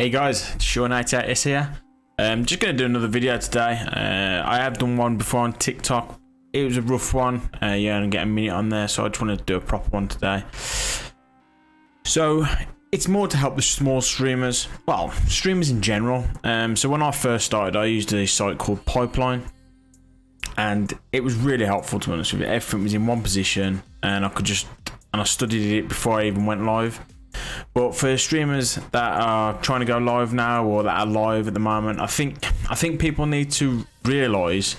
Hey guys, it's Sean88S here. Just going to do another video today. I have done one before on TikTok. It was a rough one. Yeah, and get a minute on there, so I just wanted to do a proper one today. So it's more to help the small streamers, well, streamers in general. So when I first started, I used a site called Pipeline, and it was really helpful, to be honest with you. Everything was in one position, and I studied it before I even went live. But for streamers that are trying to go live now, or that are live at the moment, I think people need to realise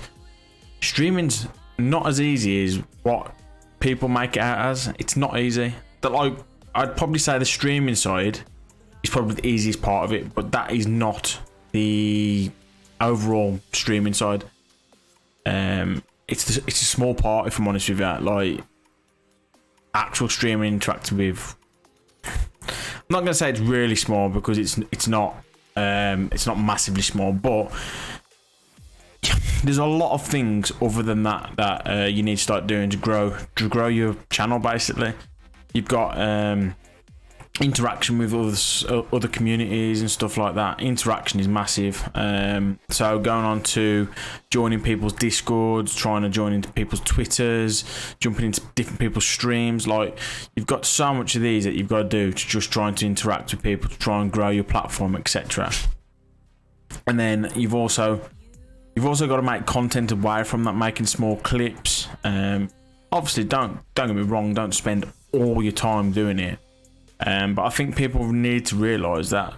streaming's not as easy as what people make it out as. It's not easy. I'd probably say the streaming side is probably the easiest part of it, but that is not the overall streaming side. It's a small part, if I'm honest with you. Like actual streaming interacting with, I'm not gonna say it's really small, because it's not massively small, but there's a lot of things other than that you need to start doing to grow your channel. Basically, you've got interaction with other communities and stuff like that. Interaction is massive. So going on to joining people's Discords, trying to join into people's Twitters, jumping into different people's streams. Like, you've got so much of these that you've got to do to just trying to interact with people, to try and grow your platform, etc. And then you've also got to make content away from that, making small clips. Obviously, don't get me wrong, don't spend all your time doing it. But I think people need to realise that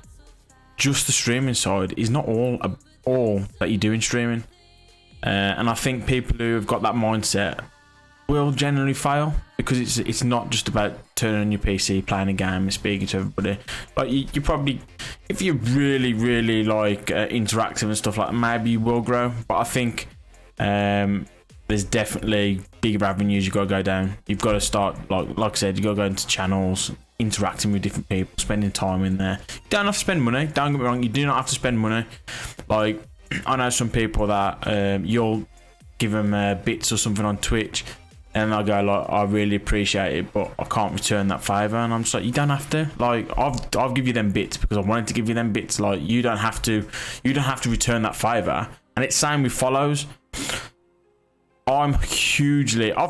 just the streaming side is not all that you do in streaming. And I think people who have got that mindset will generally fail, because it's not just about turning on your PC, playing a game and speaking to everybody. Like you probably, if you're really like interactive and stuff like that, maybe you will grow. But I think there's definitely bigger avenues you got to go down. You've got to start, like I said, you got to go into channels, interacting with different people, spending time in there. You don't have to spend money, don't get me wrong, you do not have to spend money. Like, I know some people that you'll give them bits or something on Twitch, and they'll go like, I really appreciate it, but I can't return that favour. And I'm just like, you don't have to. Like, I'll give you them bits because I wanted to give you them bits. Like, you don't have to return that favour. And it's same with follows. I've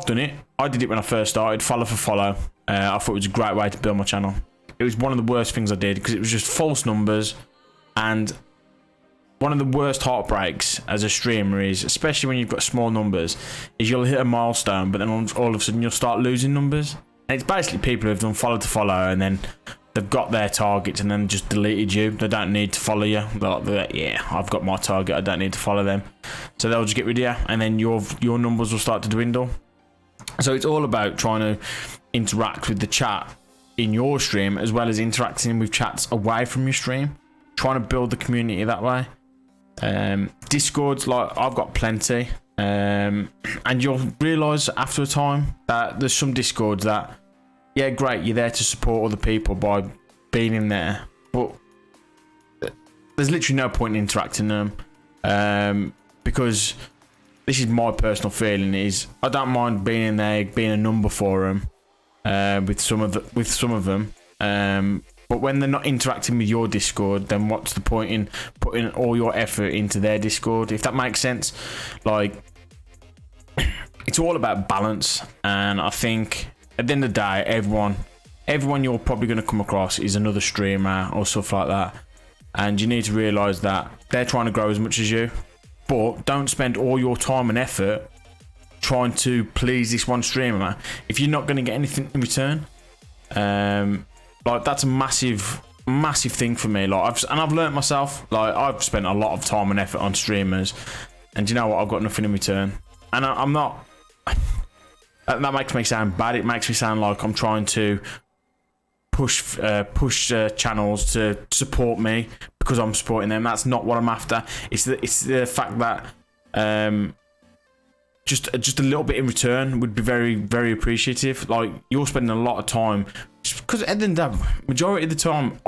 done it. I did it when I first started, follow for follow. I thought it was a great way to build my channel. It was one of the worst things I did, because it was just false numbers. And one of the worst heartbreaks as a streamer is, especially when you've got small numbers, is you'll hit a milestone, but then all of a sudden you'll start losing numbers. And it's basically people who've done follow to follow, and then they've got their targets and then just deleted you. They don't need to follow you. They're like, yeah, I've got my target, I don't need to follow them. So they'll just get rid of you, and then your numbers will start to dwindle. So it's all about trying to interact with the chat in your stream, as well as interacting with chats away from your stream, trying to build the community that way. Discords, like, I've got plenty, and you'll realise after a time that there's some Discords that, yeah, great, you're there to support other people by being in there, but there's literally no point in interacting them, because this is my personal feeling, is I don't mind being in there, being a number for them, with some of them, but when they're not interacting with your Discord, then what's the point in putting all your effort into their Discord, if that makes sense? Like, it's all about balance. And I think at the end of the day, everyone you're probably going to come across is another streamer or stuff like that, and you need to realise that they're trying to grow as much as you, but don't spend all your time and effort trying to please this one streamer if you're not going to get anything in return. Like, that's a massive thing for me. Like, I've learnt myself. Like, I've spent a lot of time and effort on streamers, and you know what? I've got nothing in return. And I'm not. That makes me sound bad. It makes me sound like I'm trying to push channels to support me because I'm supporting them. That's not what I'm after. It's the fact that just a little bit in return would be very, very appreciative. Like, you're spending a lot of time, because at the end of the majority of the time,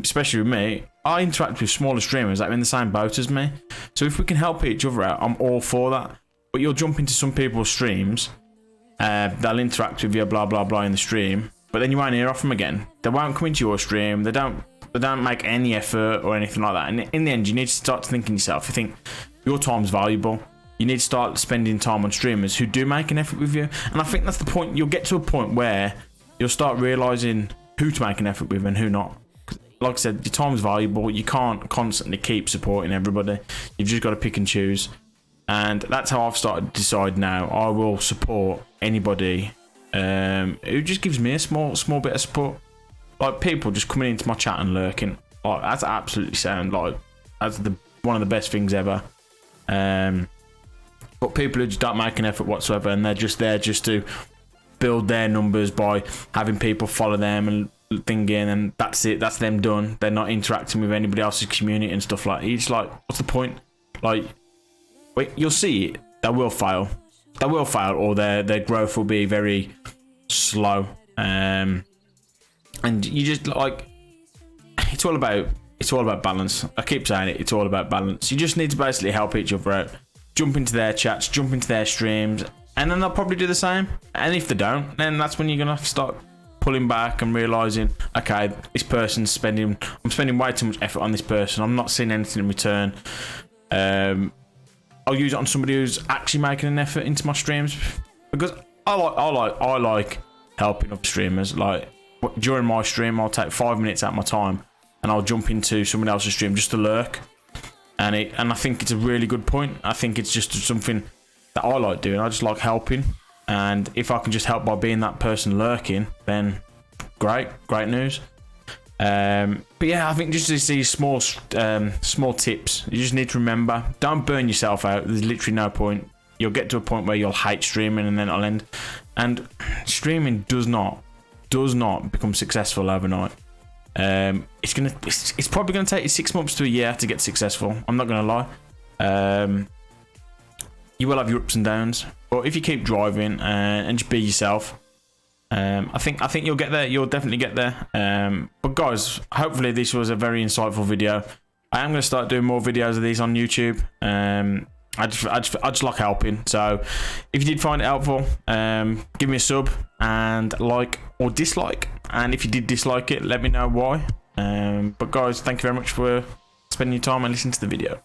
especially with me, I interact with smaller streamers that are in the same boat as me. So if we can help each other out, I'm all for that. But you'll jump into some people's streams, they'll interact with you, blah blah blah in the stream, but then you won't hear off them again. They won't come into your stream. They don't They don't make any effort or anything like that. And in the end, you need to start thinking yourself. You think your time's valuable. You need to start spending time on streamers who do make an effort with you. And I think that's the point. You'll get to a point where you'll start realizing who to make an effort with and who not. Like I said, your time's valuable. You can't constantly keep supporting everybody. You've just got to pick and choose. And that's how I've started to decide now. I will support anybody who just gives me a small bit of support. Like people just coming into my chat and lurking. Like that's absolutely sound. Like that's one of the best things ever. But people who just don't make an effort whatsoever, and they're just there just to build their numbers by having people follow them and thinking, and that's it. That's them done. They're not interacting with anybody else's community and stuff like that. It's like, what's the point? Like, wait, you'll see it. They will fail. They will fail, or their growth will be very slow. And you just like, it's all about balance. I keep saying it. It's all about balance. You just need to basically help each other out. Jump into their chats, jump into their streams, and then they'll probably do the same. And if they don't, then that's when you're gonna have to start pulling back and realizing, okay, this person's I'm spending way too much effort on this person. I'm not seeing anything in return. I'll use it on somebody who's actually making an effort into my streams, because I like helping other streamers. Like during my stream, I'll take 5 minutes out of my time and I'll jump into someone else's stream just to lurk. And I think it's a really good point. I think it's just something that I like doing. I just like helping, and if I can just help by being that person lurking, then great news. But yeah, I think just these small tips. You just need to remember: don't burn yourself out. There's literally no point. You'll get to a point where you'll hate streaming, and then it'll end. And streaming does not become successful overnight. It's probably gonna take you 6 months to a year to get successful. I'm not gonna lie. You will have your ups and downs, but if you keep driving and just be yourself, I think you'll get there. You'll definitely get there. But guys, hopefully this was a very insightful video. I am gonna start doing more videos of these on YouTube. I just like helping. So if you did find it helpful, give me a sub and like or dislike. And if you did dislike it, let me know why. But guys, thank you very much for spending your time and listening to the video.